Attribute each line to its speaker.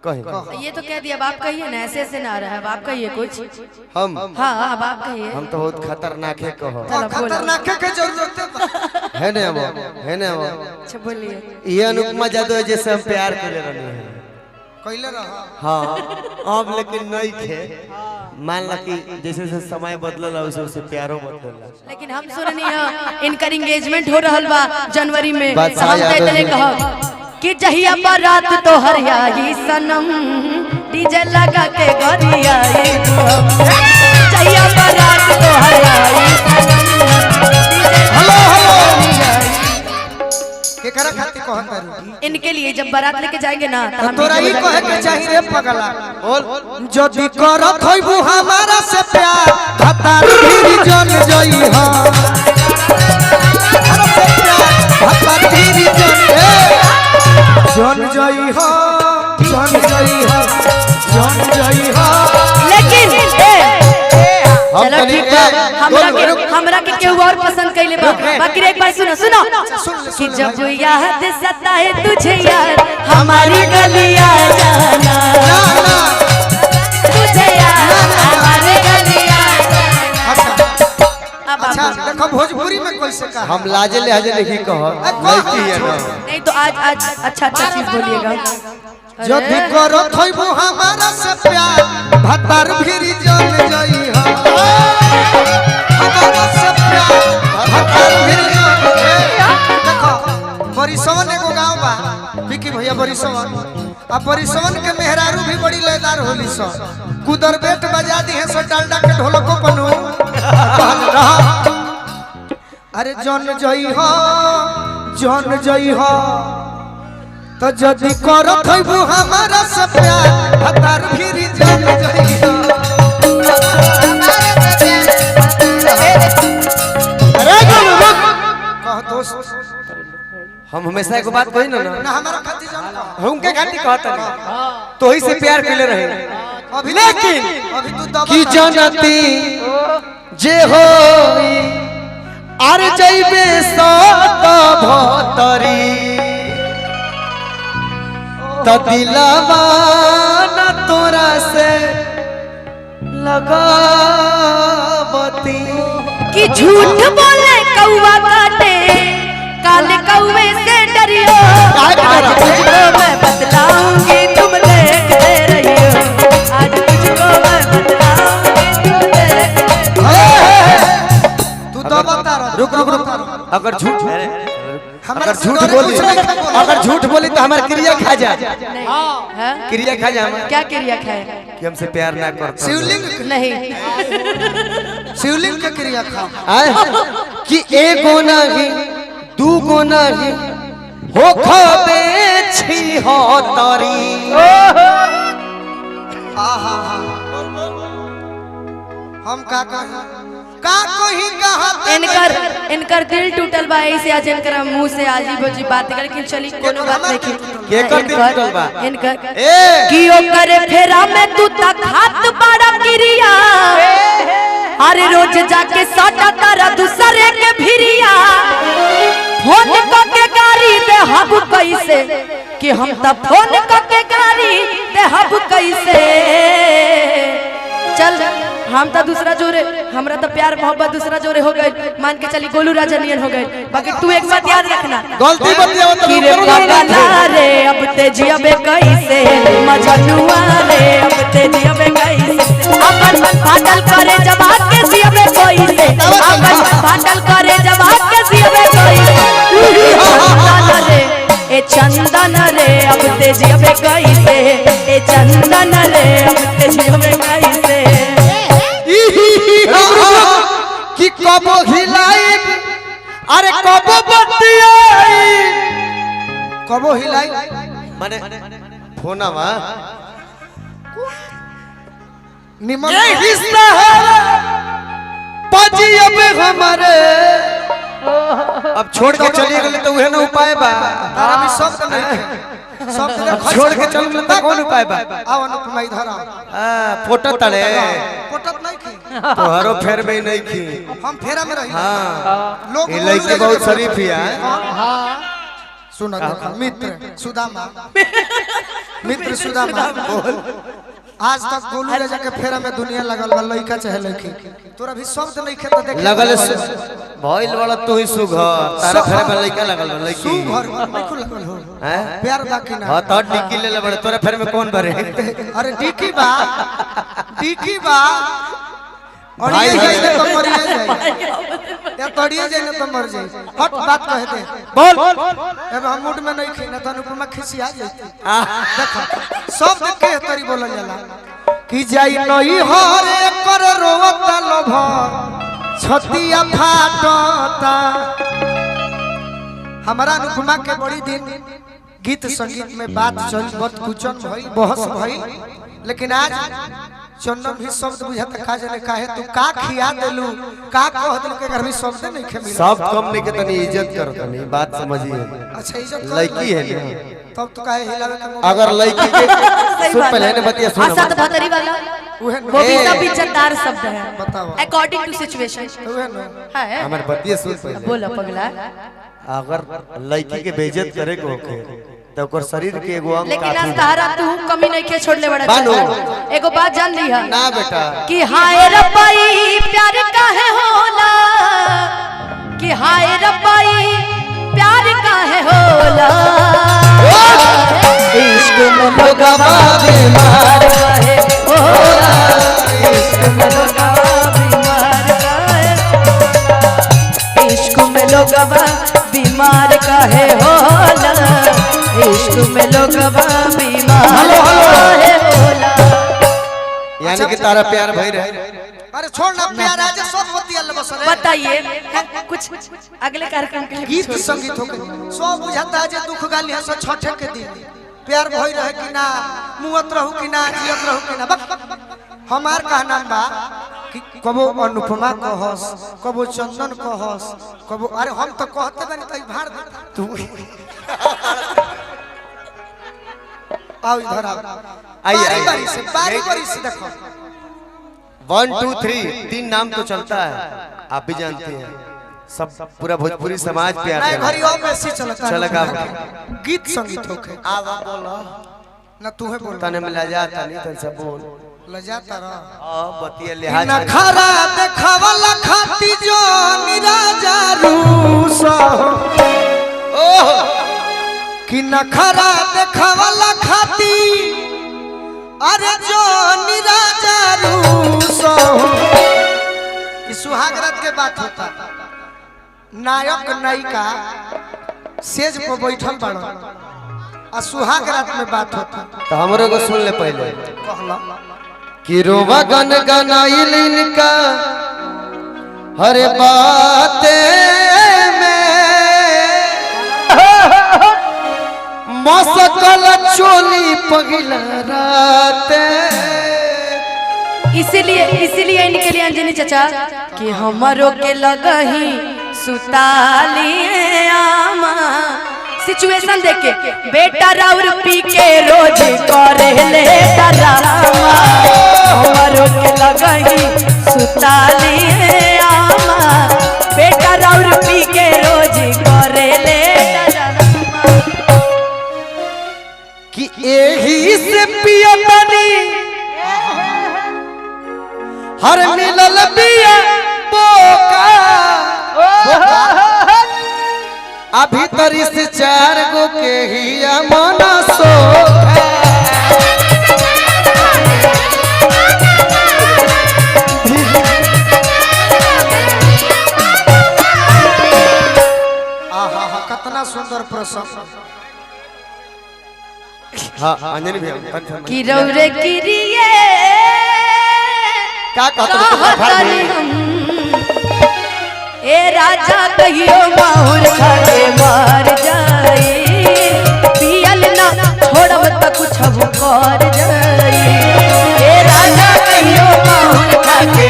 Speaker 1: ये तो कह दिया, आप कहिए ना, ऐसे ऐसे ना रहा है, आप कहिए कुछ।
Speaker 2: हम
Speaker 1: हाँ अब आप कहिए।
Speaker 2: हम तो बहुत खतरनाक है कहो।
Speaker 3: खतरनाक के जरूरत
Speaker 2: है ना वो, है ना वो।
Speaker 1: अच्छा बोलिए।
Speaker 2: ये अनुपमा जादव जैसे हम प्यार कर रहे हैं
Speaker 3: कइले रहा।
Speaker 2: हाँ अब लेकिन नहीं थे। मान ला कि जैसे जैसे समय बदलला वैसे वैसे प्यारो बदलला।
Speaker 1: लेकिन हम सुननी है इनकर एंगेजमेंट हो रहल बा जनवरी में।
Speaker 2: बादशाह
Speaker 1: हम
Speaker 2: यादव
Speaker 1: तले
Speaker 2: जी।
Speaker 1: कहब कि जहिया बारात तो हरियाई सनम डीजे लगा के गरियाई जहिया बारात तो हरियाई
Speaker 3: हेलो हेलो के करा खाती कहत बारू।
Speaker 1: इनके लिए जब बारात लेके जाएंगे ना तो हम
Speaker 3: तोरा ई कहे के चाहिए रे पगला। बोल जदी करत होइबू हमारा से प्यार हतार फिर जन जई हो। हमारा से प्यार हतार फिर जन जई हो, जन जई हो, जन जई हो।
Speaker 1: लेकिन चलो ठीक बा, हमरा के केहू और पसंद कइले बा। बाकी एक बार सुनो सुनो कि जब याद सताए तुझे यार हमारी गलियां जाना, तुझे यार हमारी गलियां जाना।
Speaker 3: अच्छा देखो भोजपुरी में कैसे कहा।
Speaker 2: हम लाजे लहजे नहीं कहो लड़की है ना।
Speaker 1: नहीं तो आज अच्छा चीज बोलिएगा।
Speaker 3: जदी करत होइबू हमारा से प्यार भतार फिर जन जई हो। हमारा से प्यार भतार फिर देखो बरिसवन एगो गांव बा विकी भैया बरिसवन। अब बरिसवन के मेहरारू भी बड़ी लयदार होली सो। कुदर बेट बजा दी है सो डांडा के ढोलको पनु रहा। अरे जन जई हो, जन जई हो तो जदी करत होइबू हमारा से प्यार भतार फिर जन जई हो।
Speaker 2: अरे
Speaker 3: कह दोस्त
Speaker 2: हम हमेशा एक बात कही ना
Speaker 3: ना हमारा खाती जान कह।
Speaker 2: हम के घाटी कहता नहीं तो ही से प्यार कैले रहे।
Speaker 3: अभी
Speaker 2: लेकिन
Speaker 3: अभी तू दबा
Speaker 2: की जनती जे हो अरे जइबे सत भतरी त दिलवा न तोरा से लगावती।
Speaker 1: कि झूठ बोले कौवा काटे काले कौवे से डरियो। आज तुझको मैं बतलाऊंगी तुम देखते रहियो, आज तुझको मैं बतलाऊंगी तुम देखते रहियो।
Speaker 3: तू दबा तारा
Speaker 2: रुक रुक रुक अगर झूठ
Speaker 3: हमारा
Speaker 2: अगर झूठ
Speaker 3: सिंदूर
Speaker 2: बोली
Speaker 3: कुछ नहीं बोला।
Speaker 2: अगर झूठ बोली तो हमारे क्रिया खा जा।
Speaker 1: नहीं हाँ?
Speaker 2: क्रिया खा जा
Speaker 1: क्या क्रिया खाए?
Speaker 2: कि हमसे प्यार ना करता।
Speaker 3: शिवलिंग
Speaker 1: नहीं
Speaker 3: शिवलिंग के क्रिया खा।
Speaker 2: कि एगो नहीं दूगो नहीं हो खबे छी हो तरी।
Speaker 3: आहा हम का कही कहा
Speaker 1: इनकर दिल टूटल बा ऐसे आज इनकर मुंह से आजी बोजी बात कर। लेकिन चली कोनो बात नहीं की
Speaker 2: केकर दिल टूटल बा?
Speaker 1: इनकर
Speaker 2: ए
Speaker 1: कि ओ करे फेरा में तू तक हाथ बड़ा क्रिया। अरे रोज जाके साटा तारा दूसरे के भिरिया फोन के गाड़ी दे हब कैसे कि हम त फोन के गाड़ी दे हब कैसे। चल हम तो दूसरा जोरे हमरा तो प्यार मोहब्बत दूसरा जोरे हो गए मान के चली गोलू राजा नियन हो गए। बाकी तू एक बात याद रखना
Speaker 2: गलती बतिया
Speaker 1: कि रे पगला रे अब ते जियबे कैसे मजनुआ रे अब ते जियबे कैसे। अपन फाटल करे जवा के जियबे कैसे, अपन फाटल करे जवा के जियबे कैसे। ए चंदन रे अब ते जियबे कैसे, ए चंदन रे अब ते जियबे कैसे।
Speaker 2: कि कबो हिलाई अरे कबो बतियाई
Speaker 3: कबो हिलाई
Speaker 2: माने फोनवा
Speaker 3: निमन
Speaker 2: ये हिस्सा है पजिया पे हमारे। अब छोड़ के चली गई तो वह ना उपाय बा।
Speaker 3: तारा भी शब्द नहीं शब्द
Speaker 2: अब छोड़ के चल गई तो कौन उपाय बा?
Speaker 3: आओ अनुपमा इधर आओ।
Speaker 2: फोटो तड़े
Speaker 3: पोटत नहीं की
Speaker 2: तोहरो फेर में नहीं की।
Speaker 3: हम फेरा में रही।
Speaker 2: हाँ
Speaker 3: लोग
Speaker 2: ये लड़की बहुत शरीफ है।
Speaker 3: सुनो देखो मित्र सुदामा मित्र सुदामा आज तक गोलू ले जाके फेरा में दुनिया लगल बा लइका चाहे लइकी तोरा भी शब्द नहीं खेत देख
Speaker 2: लगल भइल वाला तू ही सुघर तारा फेरे में लइका लगल बा लइकी
Speaker 3: सुघर नहीं खुल लगल हो
Speaker 2: हैं
Speaker 3: प्यार बाकी ना
Speaker 2: हां तो डिक्की ले ले बड़े तोरा फेरे में कौन भरे
Speaker 3: अरे डिक्की बा और ये जाइए तो मर जाए या तोड़िए जाइए तो मर जाए हट बात कह दे
Speaker 2: बोल
Speaker 3: अब हम मूड में नहीं खीना तो अनुपमा खिसिया जाती देखो सब देख के तरी बोलल जाला कि जाई नई हरे कर रोवता लोभर छतिया फाटता हमारा अनुपमा के बड़ी दिन गीत संगीत में बात चल बहुत कुचन भई बहस भई लेकिन आज चंदन भी शब्द बुझाता का जाने काहे तू का खिया देलू का कह देलू के घर में शब्द नहीं खे मिला
Speaker 2: सब कम नहीं के तनी इज्जत कर तनी बात समझिए
Speaker 3: अच्छा इज्जत
Speaker 2: लड़की है ना
Speaker 3: तब तो काहे हिलावे का
Speaker 2: अगर लड़की के सुन पहले ने बतिया सुन
Speaker 1: असद भतरी वाला
Speaker 3: उहे
Speaker 1: वो भी सब इज्जतदार शब्द है
Speaker 3: बताओ
Speaker 1: अकॉर्डिंग टू सिचुएशन
Speaker 3: उहे न
Speaker 1: है
Speaker 2: हमार बतिया सुन पहले
Speaker 1: बोला पगला
Speaker 2: अगर लड़की के बेइज्जत करे को होखे तो ओकर शरीर के एगो अंग
Speaker 1: लेकिन आज
Speaker 2: काफी
Speaker 1: तहरा तू कमी नहीं के छोड़ले बड़ा
Speaker 2: बानो।
Speaker 1: एगो बात जान ली है
Speaker 2: ना बेटा
Speaker 1: कि हाय रब्बाई प्यार काहे होला कि हाय रब्बाई प्यार काहे होला इश्क में लोगवा बीमार काहे होला इश्क में लोगवा बीमार काहे इश्क में लोगवा बीमार काहे होला इश्क में लोगवा बीमार काहे होला
Speaker 2: यानी कि तारा प्यार भई रहे
Speaker 3: अरे छोड़ ना प्यार आज सब बतिया ले बस रे
Speaker 1: बताइए कुछ अगले कार्यक्रम के लिए
Speaker 3: गीत संगीत हो गई सब बुझाता है जे दुख गाली है सो छठे के दिन प्यार भई रहे कि ना मुअत रहू कि ना जियत रहू कि ना हमार कहना बा कि कबो अनुपमा कहस कबो चंदन कहस कबो अरे हम तो कहते बानी तई भाड़ तू आओ इधर आओ बारी बारी से देखो
Speaker 2: 1 2 3 तीन नाम तो चलता है आप भी जानते हैं सब पूरा भोजपुरी समाज प्यार
Speaker 3: नहीं
Speaker 2: करता
Speaker 3: घरी और बेसी चलता
Speaker 2: चल का
Speaker 3: गीत संगीत होके
Speaker 2: आवा बोलो
Speaker 3: ना तू है बोल
Speaker 2: तने मिला जाता नहीं तन सब बोल
Speaker 3: लजाता रह
Speaker 2: आ बतिया लिहाज
Speaker 3: ना खरा देखावला खाती जो निराजा रूस ओह कि ना खरा देखावला खाती अरे जो निराजा रूस कि सुहागरात के बात होता नायक नायिका सेज पर बैठल बाड़ो आ सुहागरात में बात होता
Speaker 2: तो हमरो को सुन ले पहले
Speaker 3: कहला
Speaker 2: कि रोवा गन गनाइल इनका हर बाते में मसकल चोली पगला राते
Speaker 1: इसीलिए इनके लिए अंजनी चचा कि हमारो के लगही सुताली आमा सिचुएशन देख के बेटा राउर पी के रोज करे ले डरामा हमारो के लगही सुताली आमा बेटा राउर पी के रोज करे ले डरामा
Speaker 2: कि एही से पिया बनी हर मिलल बिया बोका अभी तरी से 4 गो के हिया मना सो
Speaker 3: आहा कितना सुंदर प्रसंग
Speaker 2: हाँ अंजनी भैया
Speaker 1: कि रौरे किरिए
Speaker 2: क्या
Speaker 1: कहतनी हम ए राजा कहियो माहुर खाके मार जाई पियल ना छोड़ब त कुछ कर जाई ए राजा कहियो माहुर खाके